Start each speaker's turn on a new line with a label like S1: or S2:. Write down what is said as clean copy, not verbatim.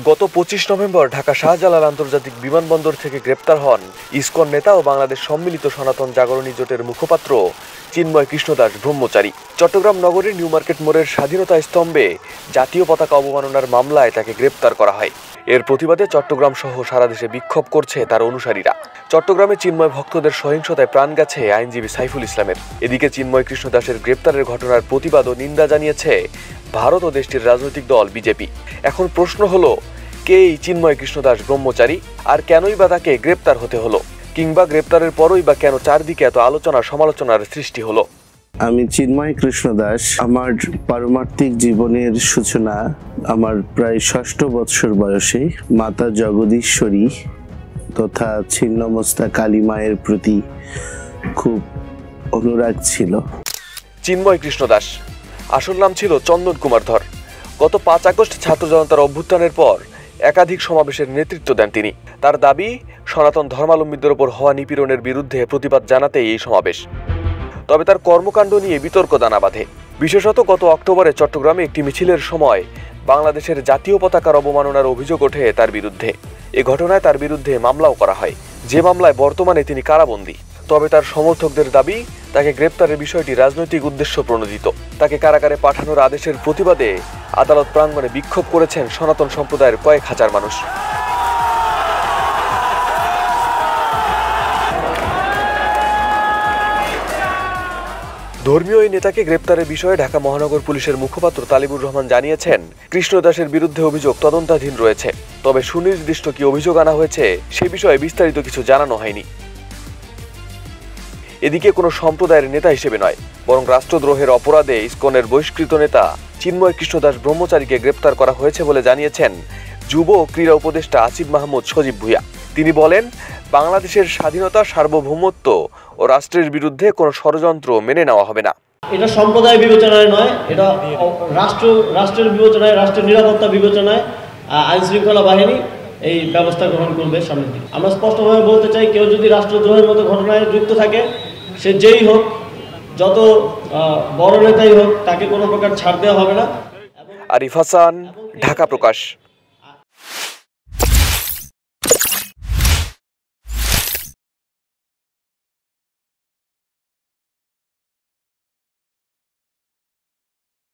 S1: গত ২৫ নভেম্বর ঢাকা শাহজালাল আন্তর্জাতিক বিমানবন্দর থেকে গ্রেপ্তার হন ইসকন নেতা ও বাংলাদেশ সম্মিলিত সনাতন জাগরণী জোটের মুখপাত্র চিন্ময় কৃষ্ণদাস ব্রহ্মচারী। চট্টগ্রাম নগরীর নিউ মার্কেট মোড়ের স্বাধীনতা স্তম্ভে জাতীয় পতাকা অবমাননার মামলায় তাকে গ্রেপ্তার করা হয়। এর প্রতিবাদে চট্টগ্রাম সহ সারা দেশে বিক্ষোভ করছে তার অনুসারীরা। চট্টগ্রামে চিন্ময় ভক্তদের সহিংসতায় প্রাণ গেছে আইনজীবী সাইফুল ইসলামের। এদিকে চিন্ময় কৃষ্ণদাসের গ্রেপ্তারের ঘটনার প্রতিবাদ ও নিন্দা জানিয়েছে ভারত ও দেশটির রাজনৈতিক দল বিজেপি। এখন প্রশ্ন হলো, কে এই চিন্ময় কৃষ্ণদাস ব্রহ্মচারী, আর কেনই বা তাকে গ্রেপ্তার হতে হলো, কিংবা গ্রেপ্তারের পরই বা কেন চারদিকে এত আলোচনা সমালোচনার সৃষ্টি হলো?
S2: আমি চিন্ময় কৃষ্ণদাস। আমার পারমার্থিক জীবনের সূচনা আমার প্রায় ৬ষ্ঠ বৎসর বয়সে মাতা জগদীশ্বরী তথা ছিন্নমস্তা কালী মায়ের প্রতি খুব অনুরাগ ছিল।
S1: চিন্ময় কৃষ্ণদাস আসল নাম ছিল চন্দন কুমার ধর। গত ৫ আগস্ট ছাত্র জনতার অভ্যুত্থানের পর একাধিক সমাবেশের নেতৃত্ব দেন তিনি। তার দাবি, সনাতন ধর্মাবলম্বীদের ওপর হওয়া নিপীড়নের বিরুদ্ধে প্রতিবাদ জানাতেই এই সমাবেশ। তবে তার কর্মকাণ্ড নিয়ে বিতর্ক দানা বাঁধে। বিশেষত গত অক্টোবরে চট্টগ্রামে একটি মিছিলের সময় বাংলাদেশের জাতীয় পতাকার অবমাননার অভিযোগ ওঠে তার বিরুদ্ধে। এ ঘটনায় তার বিরুদ্ধে মামলাও করা হয়, যে মামলায় বর্তমানে তিনি কারাবন্দী। তবে তার সমর্থকদের দাবি, তাকে গ্রেপ্তারের বিষয়টি রাজনৈতিক উদ্দেশ্য প্রণোদিত। তাকে কারাগারে পাঠানোর আদেশের প্রতিবাদে আদালত প্রাঙ্গণে বিক্ষোভ করেছেন সনাতন সম্প্রদায়ের কয়েক হাজার মানুষ। ধর্মীয় এই নেতাকে গ্রেপ্তারের বিষয়ে ঢাকা মহানগর পুলিশের মুখপাত্র তালিবুর রহমান জানিয়েছেন, কৃষ্ণদাসের বিরুদ্ধে অভিযোগ তদন্তাধীন রয়েছে। তবে সুনির্দিষ্ট কি অভিযোগ আনা হয়েছে সে বিষয়ে বিস্তারিত কিছু জানানো হয়নি। এদিকে কোনো সম্প্রদায়ের নেতা হিসেবে নয়, বরং রাষ্ট্রদ্রোহের অপরাধে ইসকনের বহিষ্কৃত নেতা চিন্ময় কৃষ্ণদাস ব্রহ্মচারীকে গ্রেপ্তার করা হয়েছে বলে জানিয়েছেন যুব ও ক্রীড়া উপদেষ্টা আসিফ মাহমুদ সজীব ভুঁইয়া। তিনি বলেন, বাংলাদেশের স্বাধীনতা, সার্বভৌমত্ব ও রাষ্ট্রের বিরুদ্ধে কোনো ষড়যন্ত্র মেনে নেওয়া হবে না।
S3: এটা সম্প্রদায় বিবেচনায় নয়, এটা রাষ্ট্রের বিবেচনায়, রাষ্ট্রের নিরাপত্তা বিবেচনায় আইন শৃঙ্খলা বাহিনী এই ব্যবস্থা গ্রহণ করবে সামনের দিকে। আমরা স্পষ্টভাবে বলতে চাই, কেউ যদি রাষ্ট্রদ্রোহের মতো ঘটনায় যুক্ত থাকে, সে যেই হোক, যত বড় নেতাই হোক, তাকে কোনো প্রকার ছাড় দেওয়া হবে না।
S1: আরিফ হাসান, ঢাকা প্রকাশ।